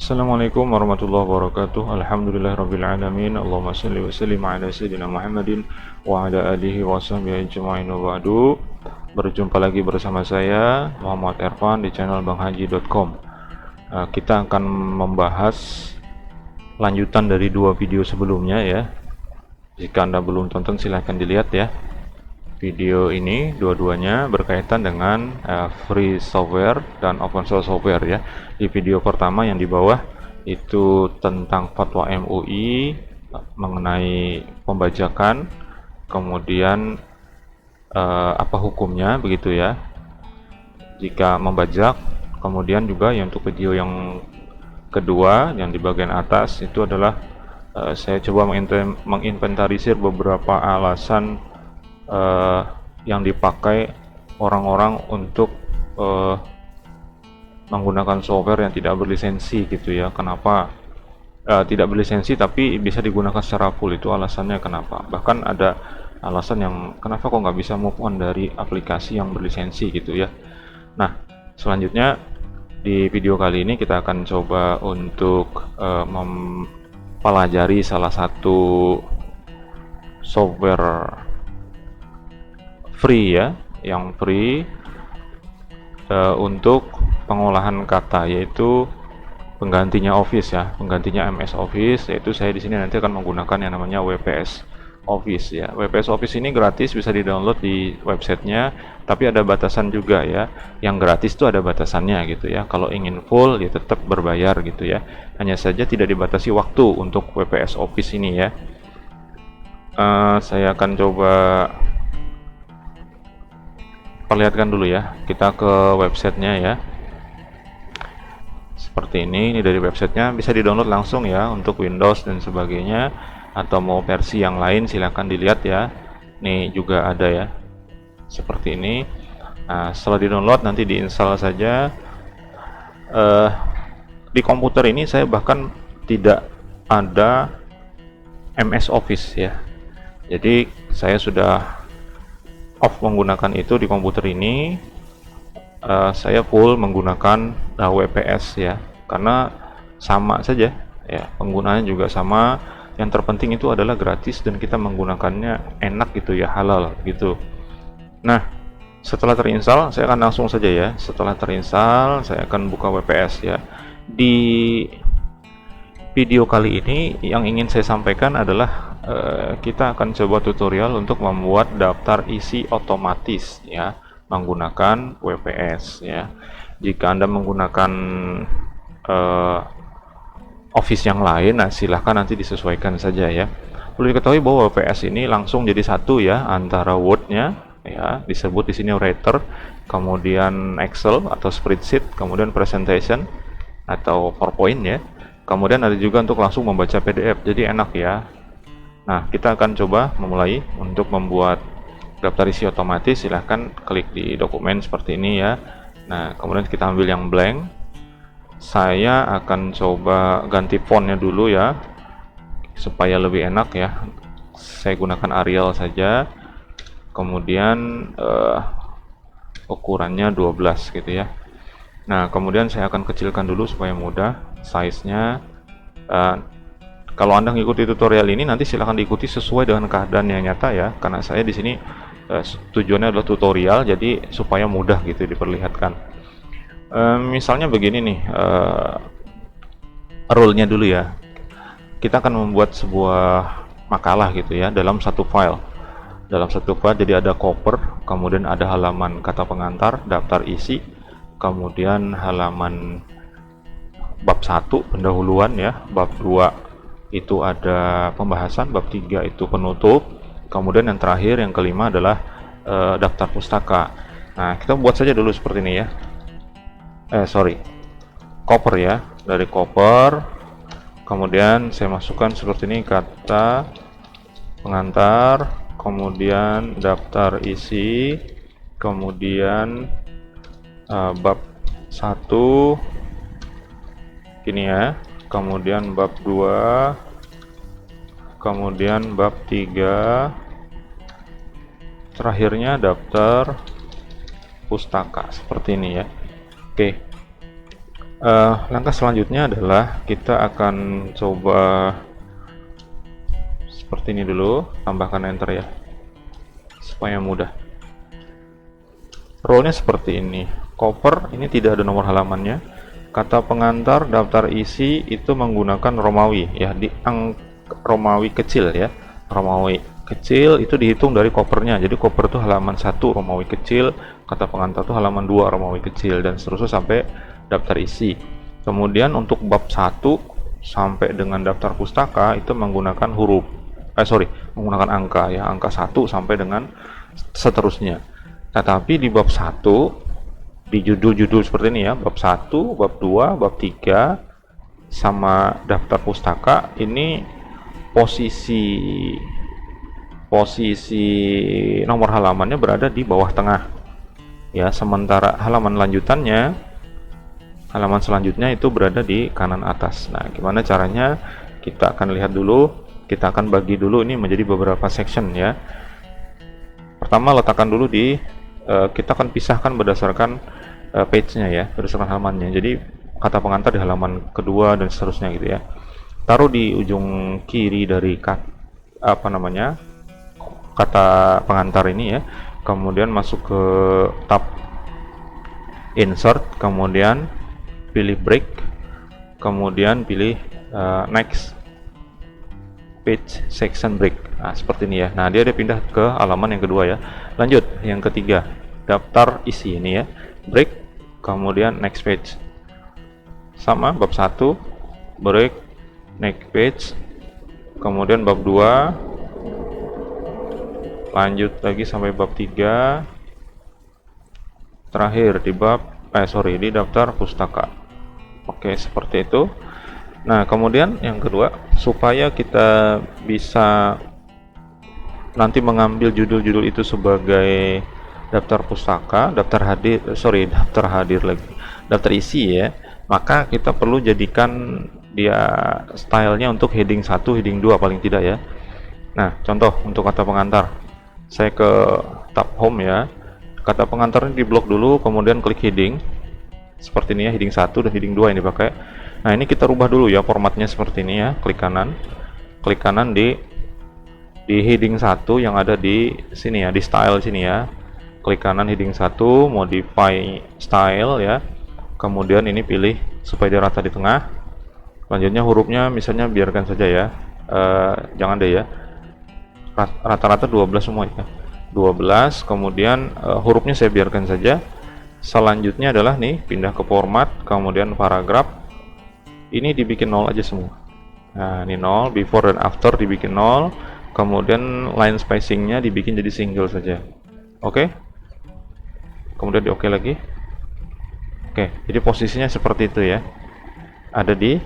Assalamualaikum warahmatullahi wabarakatuh. Alhamdulillahirrabbilalamin. Allahumma salli wa sallim ala sayyidina Muhammadin wa ala alihi wa sahbihi ajma'in wa ba'du. Berjumpa lagi bersama saya Muhammad Ervan di channel banghaji.com. Kita akan membahas lanjutan dari dua video sebelumnya ya. Jika Anda belum tonton silahkan dilihat ya. Video ini dua-duanya berkaitan dengan free software dan open source software ya. Di video pertama yang di bawah itu tentang fatwa MUI mengenai pembajakan, kemudian apa hukumnya begitu ya jika membajak. Kemudian juga yang untuk video yang kedua yang di bagian atas itu adalah saya coba menginventarisir beberapa alasan yang dipakai orang-orang untuk menggunakan software yang tidak berlisensi gitu ya. Kenapa tidak berlisensi tapi bisa digunakan secara full, itu alasannya kenapa. Bahkan ada alasan yang kenapa kok nggak bisa move on dari aplikasi yang berlisensi gitu ya. Nah, selanjutnya di video kali ini kita akan coba untuk mempelajari salah satu software free ya, yang free untuk pengolahan kata, yaitu penggantinya Office ya, penggantinya MS Office. Yaitu saya di sini nanti akan menggunakan yang namanya WPS Office ya. WPS Office ini gratis, bisa di-download di websitenya, tapi ada batasan juga ya. Yang gratis itu ada batasannya gitu ya. Kalau ingin full ya tetap berbayar gitu ya. Hanya saja tidak dibatasi waktu untuk WPS Office ini ya. Saya akan coba perlihatkan dulu ya. Kita ke websitenya ya, seperti ini dari websitenya. Bisa di-download langsung ya untuk Windows dan sebagainya, atau mau versi yang lain silahkan dilihat ya. Nih juga ada ya, seperti ini. Nah, setelah di-download nanti diinstal saja. Di komputer ini saya bahkan tidak ada MS Office ya, jadi saya sudah off menggunakan itu di komputer ini. Saya full menggunakan WPS ya, karena sama saja ya, penggunaannya juga sama. Yang terpenting itu adalah gratis dan kita menggunakannya enak gitu ya, halal gitu. Nah, setelah terinstall saya akan langsung saja ya. Setelah terinstall saya akan buka WPS ya. Di video kali ini yang ingin saya sampaikan adalah kita akan coba tutorial untuk membuat daftar isi otomatis ya, menggunakan WPS ya. Jika Anda menggunakan Office yang lain, nah silahkan nanti disesuaikan saja ya. Perlu diketahui bahwa WPS ini langsung jadi satu ya, antara Word-nya ya, disebut di sini Writer, kemudian Excel atau Spreadsheet, kemudian Presentation atau PowerPoint ya. Kemudian ada juga untuk langsung membaca PDF, jadi enak ya. Nah, kita akan coba memulai untuk membuat daftar isi otomatis. Silahkan klik di dokumen seperti ini ya. Nah, kemudian kita ambil yang blank. Saya akan coba ganti fontnya dulu ya, supaya lebih enak ya. Saya gunakan Arial saja. Kemudian ukurannya 12 gitu ya. Nah, kemudian saya akan kecilkan dulu supaya mudah size-nya. Kalau Anda mengikuti tutorial ini nanti silahkan diikuti sesuai dengan keadaan yang nyata ya, karena saya di sini tujuannya adalah tutorial, jadi supaya mudah gitu diperlihatkan. Misalnya begini nih, rule-nya dulu ya. Kita akan membuat sebuah makalah gitu ya dalam satu file. Dalam satu file jadi ada cover, kemudian ada halaman kata pengantar, daftar isi, kemudian halaman bab 1 pendahuluan ya, bab 2 itu ada pembahasan, bab 3 itu penutup, kemudian yang terakhir yang kelima adalah daftar pustaka. Nah, kita buat saja dulu seperti ini ya. Cover ya, dari cover. Kemudian saya masukkan seperti ini kata pengantar, kemudian daftar isi, kemudian bab 1 gini ya, kemudian bab 2, kemudian bab 3, terakhirnya daftar pustaka seperti ini ya. Oke, Langkah selanjutnya adalah kita akan coba seperti ini dulu, tambahkan enter ya, supaya mudah. Role-nya seperti ini. Koper ini tidak ada nomor halamannya. Kata pengantar daftar isi itu menggunakan Romawi ya, Romawi kecil ya. Romawi kecil itu dihitung dari kopernya. Jadi koper itu halaman 1 Romawi kecil, kata pengantar itu halaman 2 Romawi kecil, dan seterusnya sampai daftar isi. Kemudian untuk bab 1 sampai dengan daftar pustaka itu menggunakan menggunakan angka ya, angka 1 sampai dengan seterusnya. Tetapi di bab 1, di judul-judul seperti ini ya, bab 1, bab 2, bab 3 sama daftar pustaka ini posisi nomor halamannya berada di bawah tengah ya, sementara halaman selanjutnya itu berada di kanan atas. Nah, gimana caranya? Kita akan lihat dulu, kita akan bagi dulu ini menjadi beberapa section ya. Pertama, letakkan dulu kita akan pisahkan berdasarkan page-nya ya, berdasarkan halamannya. Jadi kata pengantar di halaman kedua dan seterusnya gitu ya. Taruh di ujung kiri dari kata pengantar ini ya. Kemudian masuk ke tab insert, kemudian pilih break, kemudian pilih next page section break. Nah, seperti ini ya. Nah, dia pindah ke halaman yang kedua ya. Lanjut, yang ketiga, daftar isi ini ya. Break, kemudian next page. Sama, bab 1, break, next page. Kemudian bab 2, lanjut lagi sampai bab 3. Terakhir di di daftar pustaka. Oke, seperti itu. Nah, kemudian yang kedua, supaya kita bisa nanti mengambil judul-judul itu sebagai daftar pustaka, daftar isi ya, maka kita perlu jadikan dia stylenya untuk heading 1, heading 2 paling tidak ya. Nah, contoh untuk kata pengantar, saya ke tab home ya, kata pengantarnya di blok dulu, kemudian klik heading seperti ini ya, heading 1 dan heading 2 yang dipakai. Nah, ini kita rubah dulu ya formatnya seperti ini ya, klik kanan di heading 1 yang ada di sini ya, di style sini ya. Klik kanan heading 1, modify style ya. Kemudian ini pilih supaya dia rata di tengah. Selanjutnya hurufnya misalnya biarkan saja ya. Jangan deh ya. Rata-rata 12 semua ya. 12, kemudian hurufnya saya biarkan saja. Selanjutnya adalah nih, pindah ke format, kemudian paragraf. Ini dibikin 0 aja semua. Nah, ini 0, before dan after dibikin 0, kemudian line spacingnya dibikin jadi single saja. Oke? Kemudian di oke lagi. Oke, jadi posisinya seperti itu ya. Ada di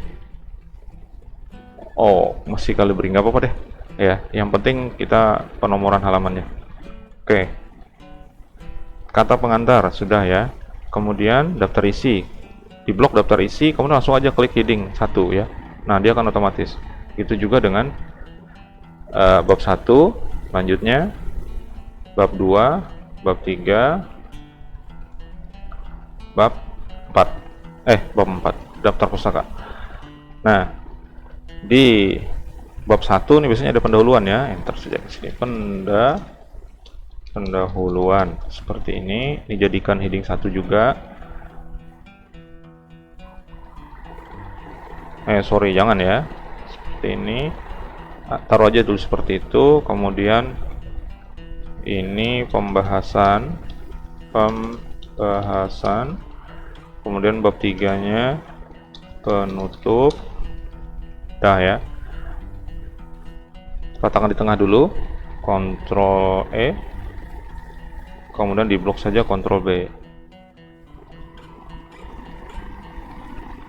masih calibri, nggak apa-apa deh. Ya, yang penting kita penomoran halamannya. Oke. Kata pengantar sudah ya. Kemudian daftar isi. Di blok daftar isi, kemudian langsung aja klik heading 1 ya. Nah, dia akan otomatis. Itu juga dengan bab 1, lanjutnya bab 2, bab 3, bab 4, daftar pustaka. Nah, di bab 1 nih biasanya ada pendahuluan ya. Enter saja ke sini. Pendahuluan seperti ini, dijadikan heading 1 juga. Jangan ya, seperti ini. Taruh aja dulu seperti itu. Kemudian ini pembahasan, kemudian bab 3 nya penutup. Dah ya, letakkan di tengah dulu, Ctrl E, kemudian di blok saja Ctrl B.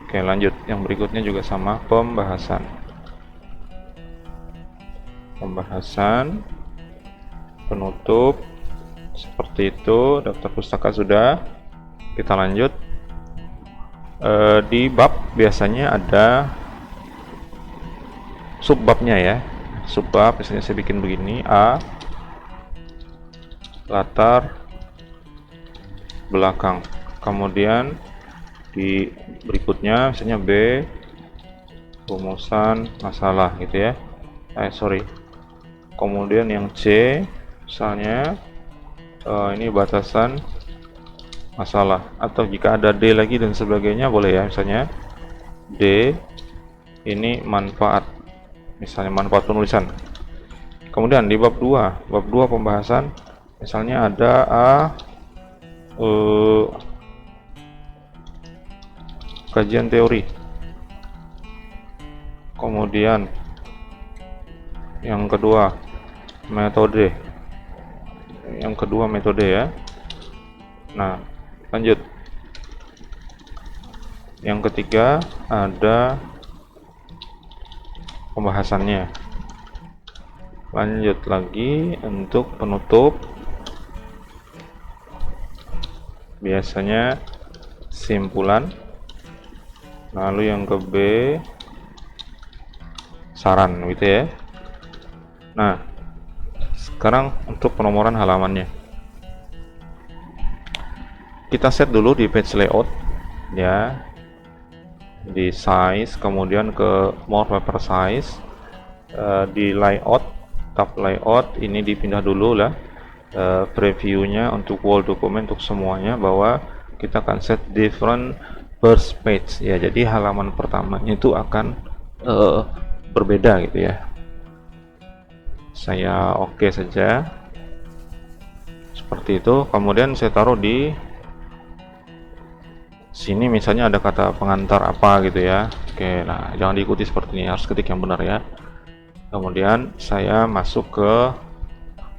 Oke, lanjut. Yang berikutnya juga sama, pembahasan, penutup, seperti itu. Daftar pustaka sudah. Kita lanjut. Di bab biasanya ada subbabnya ya. Subbab biasanya saya bikin begini, A, latar belakang. Kemudian di berikutnya, misalnya B rumusan masalah gitu ya. Kemudian yang C misalnya ini batasan masalah, atau jika ada D lagi dan sebagainya boleh ya, misalnya D ini manfaat, misalnya manfaat penulisan. Kemudian di bab 2 pembahasan, misalnya ada kajian teori. Kemudian yang kedua metode. Ya. Nah, lanjut. Yang ketiga ada pembahasannya. Lanjut lagi untuk penutup, biasanya simpulan, lalu yang ke B saran gitu ya. Nah, sekarang untuk penomoran halamannya kita set dulu di page layout ya, di size, kemudian ke more paper size, di layout, tab layout ini dipindah dulu lah previewnya untuk wall document untuk semuanya, bahwa kita akan set different first page ya, jadi halaman pertamanya itu akan berbeda gitu ya. Saya oke saja seperti itu. Kemudian saya taruh di sini, misalnya ada kata pengantar apa gitu ya. Oke, nah jangan diikuti seperti ini, harus ketik yang benar ya. Kemudian saya masuk ke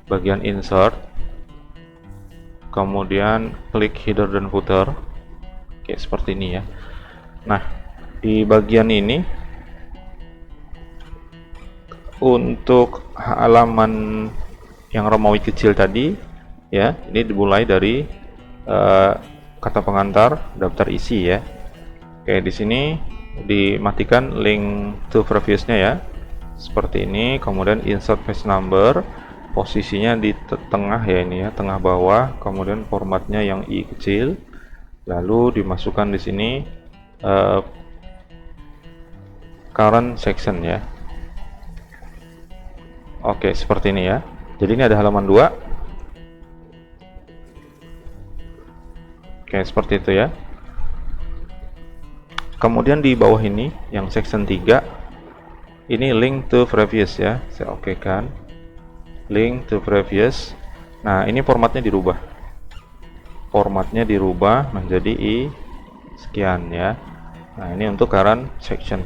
bagian insert, kemudian klik header dan footer. Oke, seperti ini ya. Nah, di bagian ini untuk halaman yang Romawi kecil tadi ya, ini dimulai dari kata pengantar, daftar isi ya. Oke, di sini dimatikan link to previousnya ya, seperti ini. Kemudian insert page number, posisinya di tengah ya, ini ya, tengah bawah. Kemudian formatnya yang I kecil, lalu dimasukkan di sini current section ya. Oke, seperti ini ya. Jadi ini ada halaman 2. Oke, seperti itu ya. Kemudian di bawah ini yang section 3 ini link to previous ya, saya oke kan, link to previous. Nah, ini formatnya dirubah menjadi I sekian ya. Nah, ini untuk current section.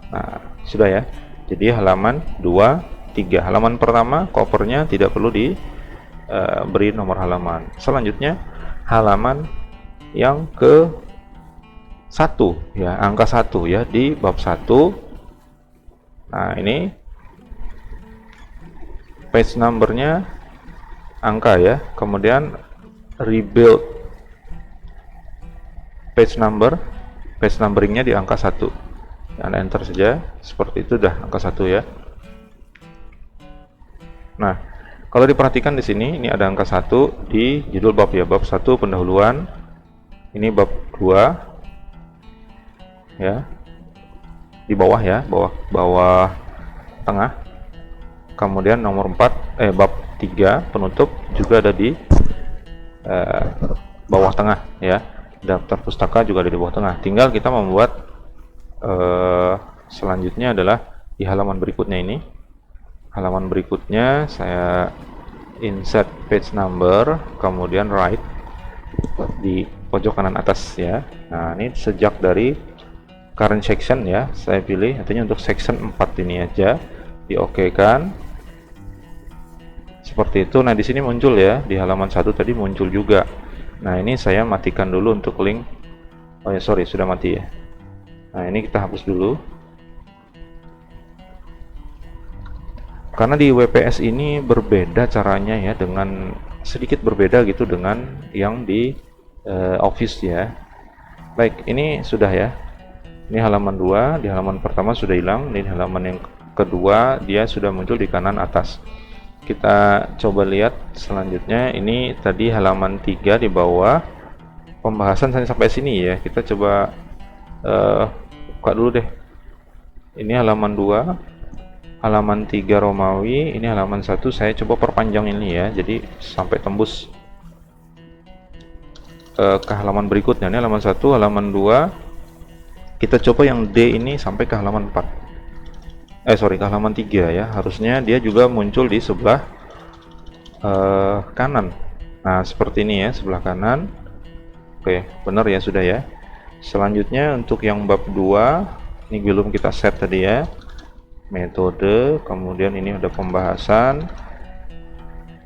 Nah, sudah ya. Jadi halaman 2, 3. Halaman pertama covernya tidak perlu diberi nomor halaman. Selanjutnya halaman yang ke 1 ya, angka 1 ya, di bab 1. Nah, ini page numbernya angka ya, kemudian rebuild page numberingnya di angka 1. Anda enter saja, seperti itu, dah angka 1 ya. Nah, kalau diperhatikan di sini, ini ada angka 1 di judul bab ya, bab 1 pendahuluan. Ini bab 2 ya, di bawah ya, bawah tengah. Kemudian nomor 4 bab 3 penutup juga ada di bawah tengah ya. Daftar pustaka juga ada di bawah tengah. Tinggal kita membuat selanjutnya adalah di halaman berikutnya ini. Halaman berikutnya saya insert page number, kemudian right di pojok kanan atas ya. Nah, ini sejak dari current section ya, saya pilih artinya untuk section 4 ini aja, diokekan seperti itu. Nah, di sini muncul ya, di halaman 1 tadi muncul juga. Nah, ini saya matikan dulu untuk link. Oh ya, sorry, sudah mati ya. Nah, ini kita hapus dulu karena di WPS ini berbeda caranya ya, dengan sedikit berbeda gitu dengan yang di Office ya. Baik, ini sudah ya. Ini halaman 2, di halaman pertama sudah hilang, di halaman yang kedua dia sudah muncul di kanan atas. Kita coba lihat selanjutnya, ini tadi halaman 3 di bawah. pembahasan sampai sini ya. Kita coba buka dulu deh. Ini halaman 2, halaman 3 Romawi, ini halaman 1. Saya coba perpanjang ini ya, jadi sampai tembus ke halaman berikutnya. Ini halaman 1, halaman 2. Kita coba yang D ini sampai ke halaman 4. Ke halaman 3 ya. Harusnya dia juga muncul di sebelah kanan. Nah, seperti ini ya, sebelah kanan. Oke, benar ya, sudah ya. Selanjutnya untuk yang bab 2, ini belum kita set tadi ya. Metode, kemudian ini ada pembahasan.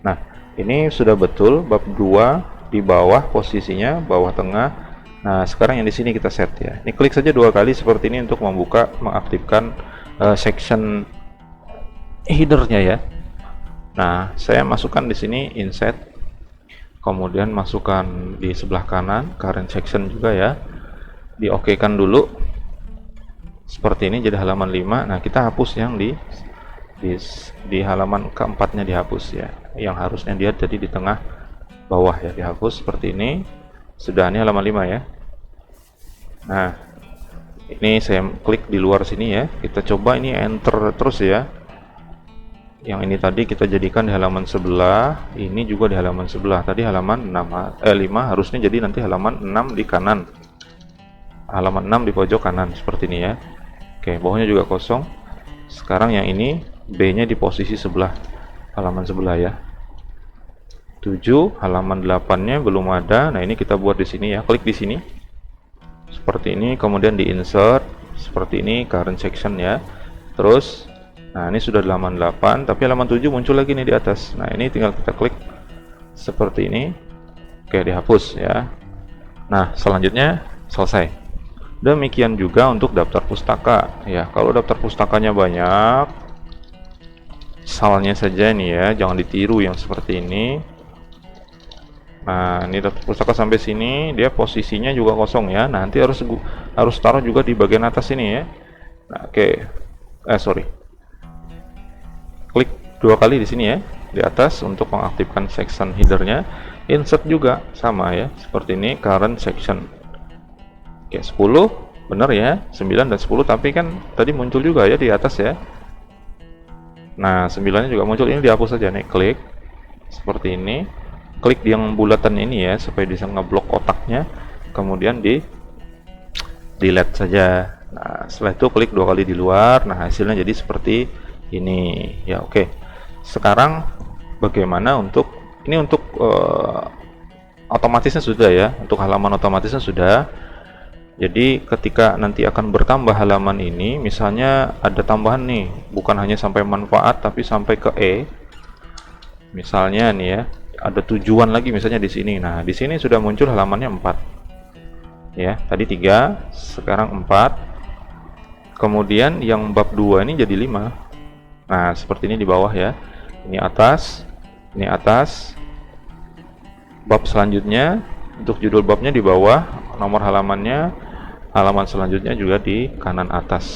Nah, ini sudah betul bab 2 di bawah posisinya, bawah tengah. Nah, sekarang yang di sini kita set ya. Ini klik saja 2 kali seperti ini untuk membuka, mengaktifkan section headernya ya. Nah, saya masukkan di sini insert, kemudian masukkan di sebelah kanan current section juga ya. Diokekan dulu seperti ini jadi halaman 5. Nah, kita hapus yang di halaman keempatnya, dihapus ya, yang harusnya dia jadi di tengah bawah ya, dihapus seperti ini. Sudah, ini halaman 5 ya. Nah, ini saya klik di luar sini ya, kita coba ini enter terus ya. Yang ini tadi kita jadikan di halaman sebelah, ini juga di halaman sebelah. Tadi halaman 5 harusnya jadi nanti halaman 6 di kanan, halaman 6 di pojok kanan seperti ini ya. Oke, bawahnya juga kosong. Sekarang yang ini B nya di posisi sebelah, halaman sebelah ya. 7, halaman 8 nya belum ada. Nah, ini kita buat di sini ya, klik di sini seperti ini, kemudian di insert seperti ini, current section ya. Terus, nah ini sudah halaman 8, tapi halaman 7 muncul lagi nih di atas. Nah, ini tinggal kita klik seperti ini. Oke, dihapus ya. Nah, selanjutnya selesai. Demikian juga untuk daftar pustaka ya. Kalau daftar pustakanya banyak, salnya saja nih ya, jangan ditiru yang seperti ini. Nah, ini daftar pustaka sampai sini, dia posisinya juga kosong ya. Nanti harus taruh juga di bagian atas ini ya. Nah, oke. Klik 2 kali di sini ya, di atas untuk mengaktifkan section headernya. Insert juga sama ya, seperti ini, current section. Oke, 10 benar ya, 9 dan 10, tapi kan tadi muncul juga ya di atas ya. Nah, 9 nya juga muncul, ini dihapus saja nih, klik seperti ini. Klik yang bulatan ini ya, supaya bisa ngeblok otaknya, kemudian di delete saja. Nah, setelah itu klik 2 kali di luar. Nah, hasilnya jadi seperti ini ya. Oke, sekarang bagaimana untuk ini, untuk otomatisnya sudah ya, untuk halaman otomatisnya sudah. Jadi ketika nanti akan bertambah halaman ini, misalnya ada tambahan nih, bukan hanya sampai manfaat tapi sampai ke E, misalnya nih ya, ada tujuan lagi misalnya di sini. Nah, di sini sudah muncul halamannya 4 ya, tadi 3, sekarang 4. Kemudian yang bab 2 ini jadi 5. Nah, seperti ini di bawah ya, ini atas, ini atas. Bab selanjutnya, untuk judul babnya di bawah, nomor halamannya, halaman selanjutnya juga di kanan atas.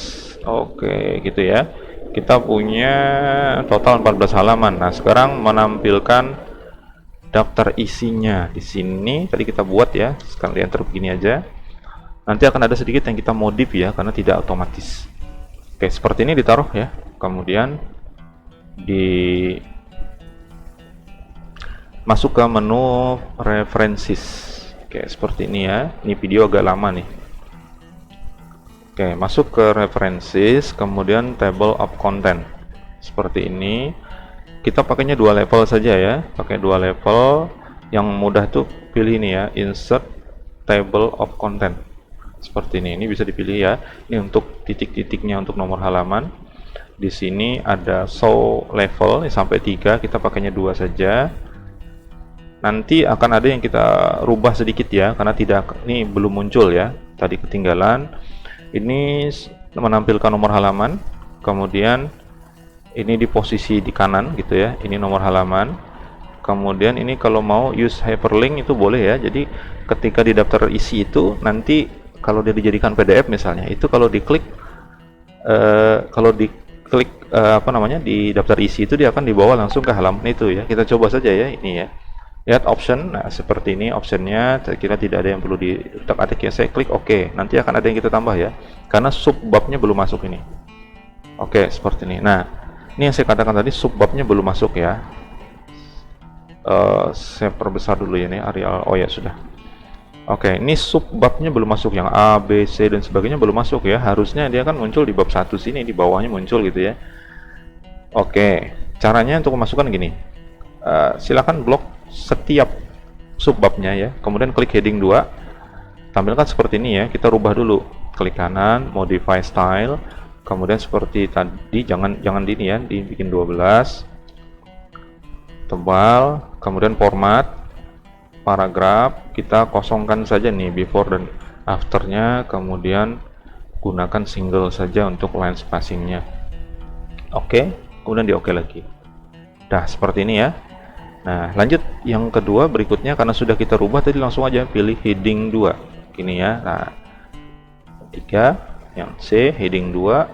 Oke, gitu ya. Kita punya total 14 halaman. Nah, sekarang menampilkan daftar isinya di sini. Tadi kita buat ya, sekarang di enter begini aja. Nanti akan ada sedikit yang kita modif ya, karena tidak otomatis. Oke, seperti ini ditaruh ya. Kemudian masuk ke menu references. Oke, seperti ini ya. Ini video agak lama nih. Oke, masuk ke references, kemudian table of content. Seperti ini. Kita pakainya 2 level saja ya. Pakai 2 level. Yang mudah tuh pilih ini ya, insert table of content. Seperti ini. Ini bisa dipilih ya. Ini untuk titik-titiknya untuk nomor halaman. Di sini ada show level sampai 3, kita pakainya 2 saja. Nanti akan ada yang kita rubah sedikit ya, karena ini belum muncul ya, tadi ketinggalan. Ini menampilkan nomor halaman, kemudian ini di posisi di kanan gitu ya, ini nomor halaman. Kemudian ini kalau mau use hyperlink itu boleh ya, jadi ketika di daftar isi itu nanti kalau dia dijadikan PDF misalnya, itu kalau diklik di daftar isi itu dia akan dibawa langsung ke halaman itu ya. Kita coba saja ya, ini ya. Lihat option, nah seperti ini optionnya, saya kira tidak ada yang perlu diutak-atik ya, saya klik OK, nanti akan ada yang kita tambah ya, karena subbabnya belum masuk ini. Oke, seperti ini. Nah, ini yang saya katakan tadi subbabnya belum masuk ya. Saya perbesar dulu ya, ini Arial, oh ya sudah. Oke, ini subbabnya belum masuk, yang A, B, C dan sebagainya belum masuk ya, harusnya dia kan muncul di bab 1 sini, di bawahnya muncul gitu ya. Oke, caranya untuk memasukkan gini, silakan blok setiap subbabnya ya, kemudian klik heading 2, tampilkan seperti ini ya, kita rubah dulu, klik kanan, modify style, kemudian seperti tadi, jangan di ini ya, dibikin 12, tebal, kemudian format, paragraf, kita kosongkan saja nih before dan afternya, kemudian gunakan single saja untuk line spacingnya. Oke, kemudian di oke lagi. Nah, seperti ini ya. Nah, lanjut yang kedua berikutnya, karena sudah kita rubah tadi, langsung aja pilih heading 2. Gini ya. Nah, 3, yang C heading 2,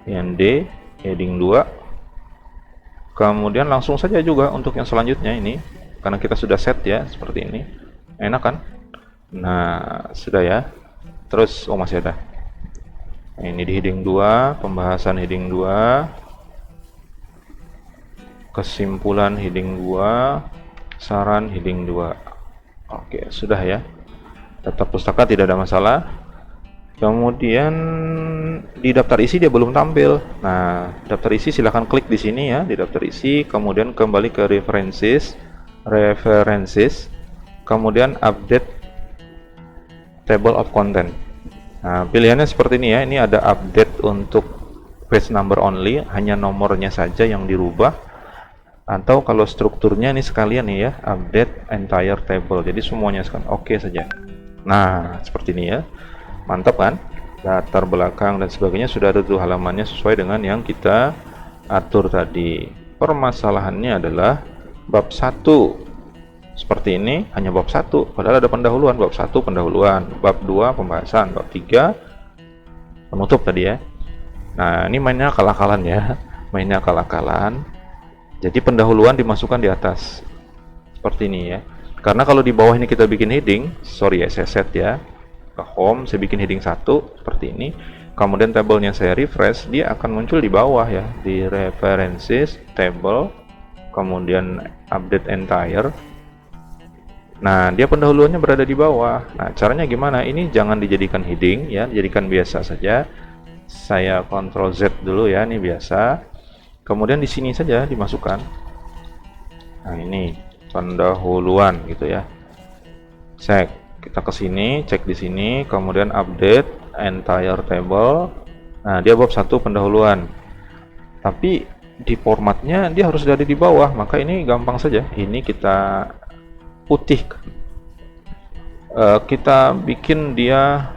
yang D heading 2. Kemudian langsung saja juga untuk yang selanjutnya ini, karena kita sudah set ya, seperti ini. Enak kan? Nah, sudah ya. Terus, oh masih ada. Nah, ini di heading 2, pembahasan heading 2. Kesimpulan heading 2, saran heading 2. Oke, sudah ya. Daftar pustaka tidak ada masalah. Kemudian di daftar isi dia belum tampil. Nah, daftar isi silahkan klik di sini ya, di daftar isi, kemudian kembali ke references, kemudian update table of content. Nah, pilihannya seperti ini ya. Ini ada update untuk page number only, hanya nomornya saja yang dirubah. Atau kalau strukturnya ini sekalian nih ya, update entire table, jadi semuanya sekarang oke saja. Nah, seperti ini ya, mantap kan? Latar belakang dan sebagainya sudah ada tuh halamannya sesuai dengan yang kita atur tadi. Permasalahannya adalah bab 1 seperti ini, hanya bab 1 padahal ada pendahuluan. Bab 1 pendahuluan, bab 2 pembahasan, bab 3 penutup tadi ya. Nah, ini mainnya akal-akalan ya, mainnya akal-akalan. Jadi pendahuluan dimasukkan di atas seperti ini ya, karena kalau di bawah ini kita bikin heading, sorry ya, saya set ya ke home, saya bikin heading 1 seperti ini, kemudian tabelnya saya refresh, dia akan muncul di bawah ya, di references table, kemudian update entire. Nah, dia pendahuluannya berada di bawah. Nah, caranya gimana? Ini jangan dijadikan heading ya, dijadikan biasa saja. Saya Ctrl Z dulu ya, ini biasa. Kemudian di sini saja dimasukkan. Nah, ini pendahuluan gitu ya. Cek, kita ke sini, cek di sini, kemudian update entire table. Nah, dia bab 1 pendahuluan. Tapi di formatnya dia harus ada di bawah, maka ini gampang saja. Ini kita putihkan. Kita bikin dia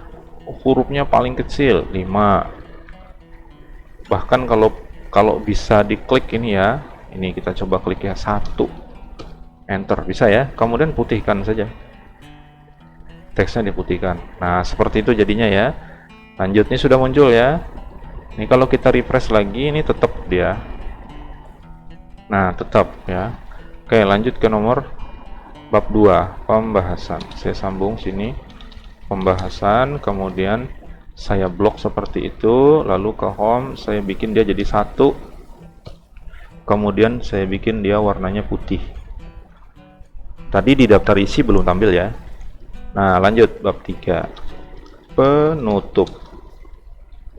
hurufnya paling kecil 5. Bahkan kalau bisa diklik ini ya, ini kita coba klik ya, 1, enter, bisa ya. Kemudian putihkan saja, teksnya diputihkan. Nah, seperti itu jadinya ya. Lanjut, ini sudah muncul ya. Ini kalau kita refresh lagi, ini tetap dia. Nah, tetap ya. Oke, lanjut ke nomor bab 2, pembahasan. Saya sambung sini, pembahasan, kemudian saya blok seperti itu, lalu ke home, saya bikin dia jadi 1, kemudian saya bikin dia warnanya putih. Tadi di daftar isi belum tampil ya. Nah, lanjut bab 3, penutup.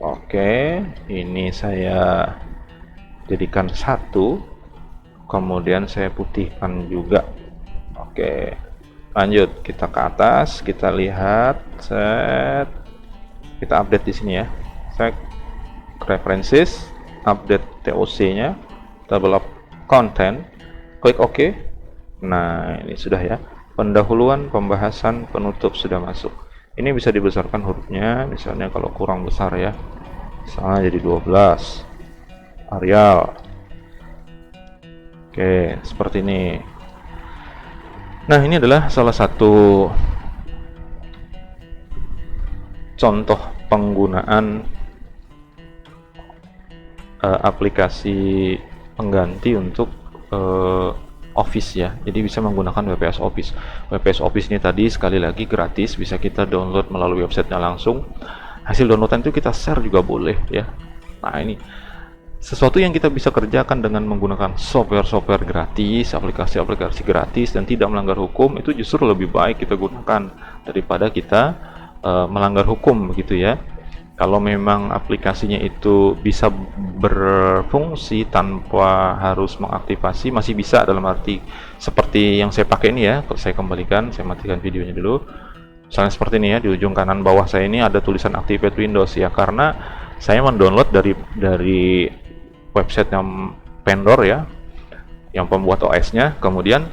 Oke, ini saya jadikan 1, kemudian saya putihkan juga. Oke, lanjut, kita ke atas, kita lihat, set, kita update di sini ya, cek references, update TOC-nya, table of content, klik OK. Nah, ini sudah ya, pendahuluan, pembahasan, penutup sudah masuk. Ini bisa dibesarkan hurufnya, misalnya kalau kurang besar ya, misalnya jadi 12, Arial. Oke, seperti ini. Nah, ini adalah salah satu contoh penggunaan aplikasi pengganti untuk Office ya. Jadi bisa menggunakan WPS Office. WPS Office ini tadi sekali lagi gratis, bisa kita download melalui websitenya langsung. Hasil downloadan itu kita share juga boleh ya. Nah, ini sesuatu yang kita bisa kerjakan dengan menggunakan software-software gratis, aplikasi-aplikasi gratis dan tidak melanggar hukum, itu justru lebih baik kita gunakan daripada kita melanggar hukum begitu ya. Kalau memang aplikasinya itu bisa berfungsi tanpa harus mengaktifasi, masih bisa, dalam arti seperti yang saya pakai ini ya. Kalau saya kembalikan, saya matikan videonya dulu. Misalnya seperti ini ya, di ujung kanan bawah saya ini ada tulisan Activate Windows ya, karena saya mendownload dari website yang vendor ya, yang pembuat OS-nya, kemudian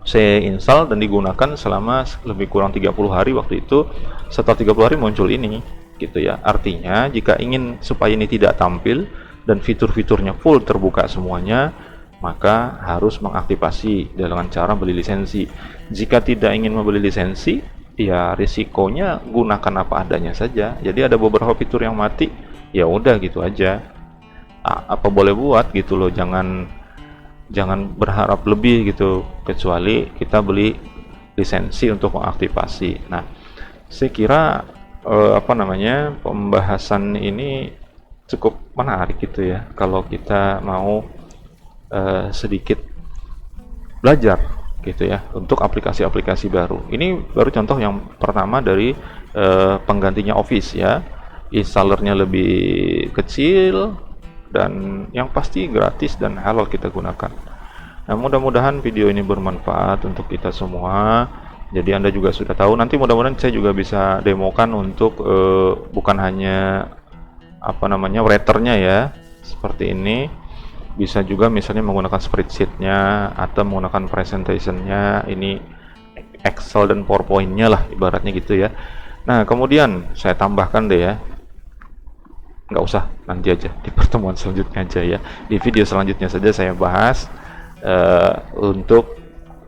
saya install dan digunakan selama lebih kurang 30 hari waktu itu. Setelah 30 hari muncul ini gitu ya. Artinya jika ingin supaya ini tidak tampil dan fitur-fiturnya full terbuka semuanya, maka harus mengaktifasi dengan cara beli lisensi. Jika tidak ingin membeli lisensi, ya risikonya gunakan apa adanya saja. Jadi ada beberapa fitur yang mati, ya udah gitu aja. Apa boleh buat gitu loh, jangan berharap lebih gitu, kecuali kita beli lisensi untuk mengaktifasi. Nah, saya kira pembahasan ini cukup menarik gitu ya, kalau kita mau sedikit belajar gitu ya untuk aplikasi-aplikasi baru. Ini baru contoh yang pertama dari penggantinya Office ya. Installernya lebih kecil dan yang pasti gratis dan halal kita gunakan. Nah, mudah-mudahan video ini bermanfaat untuk kita semua. Jadi Anda juga sudah tahu, nanti mudah-mudahan saya juga bisa demokan untuk bukan hanya writernya ya, seperti ini. Bisa juga misalnya menggunakan spreadsheet-nya atau menggunakan presentation-nya, ini Excel dan PowerPoint-nya lah ibaratnya gitu ya. Nah, kemudian saya tambahkan deh ya, nggak usah, nanti aja di pertemuan selanjutnya aja ya, di video selanjutnya saja saya bahas untuk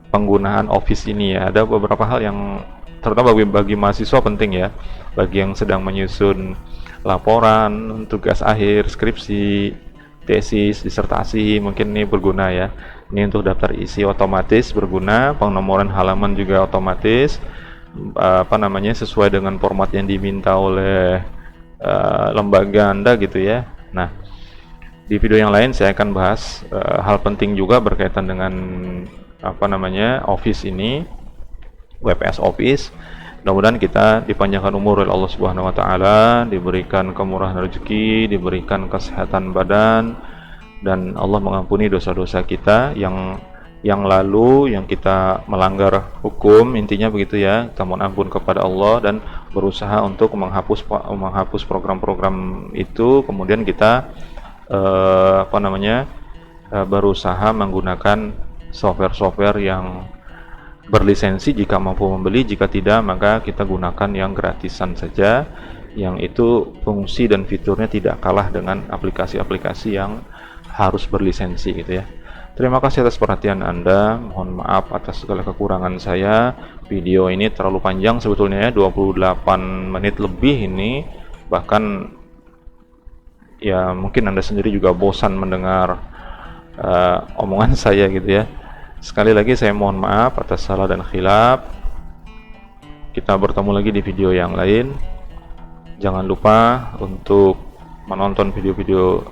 penggunaan Office ini ya. Ada beberapa hal yang terutama bagi mahasiswa penting ya, bagi yang sedang menyusun laporan, tugas akhir, skripsi, tesis, disertasi, mungkin ini berguna ya. Ini untuk daftar isi otomatis berguna, penomoran halaman juga otomatis, sesuai dengan format yang diminta oleh lembaga Anda gitu ya. Nah, di video yang lain saya akan bahas hal penting juga berkaitan dengan Office ini, WPS Office. Mudah-mudahan kita dipanjangkan umur oleh Allah Subhanahu wa taala, diberikan kemurahan rezeki, diberikan kesehatan badan, dan Allah mengampuni dosa-dosa kita yang lalu, yang kita melanggar hukum, intinya begitu ya. Kita mohon ampun kepada Allah dan berusaha untuk menghapus program-program itu. Kemudian kita berusaha menggunakan software-software yang berlisensi jika mampu membeli, jika tidak maka kita gunakan yang gratisan saja, yang itu fungsi dan fiturnya tidak kalah dengan aplikasi-aplikasi yang harus berlisensi gitu ya. Terima kasih atas perhatian Anda, mohon maaf atas segala kekurangan saya. Video ini terlalu panjang sebetulnya ya, 28 menit lebih ini, bahkan ya mungkin Anda sendiri juga bosan mendengar omongan saya gitu ya. Sekali lagi saya mohon maaf atas salah dan khilaf. Kita bertemu lagi di video yang lain. Jangan lupa untuk menonton video-video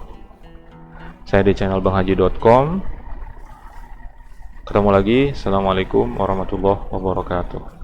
saya di channel banghaji.com. Ketemu lagi. Assalamualaikum warahmatullahi wabarakatuh.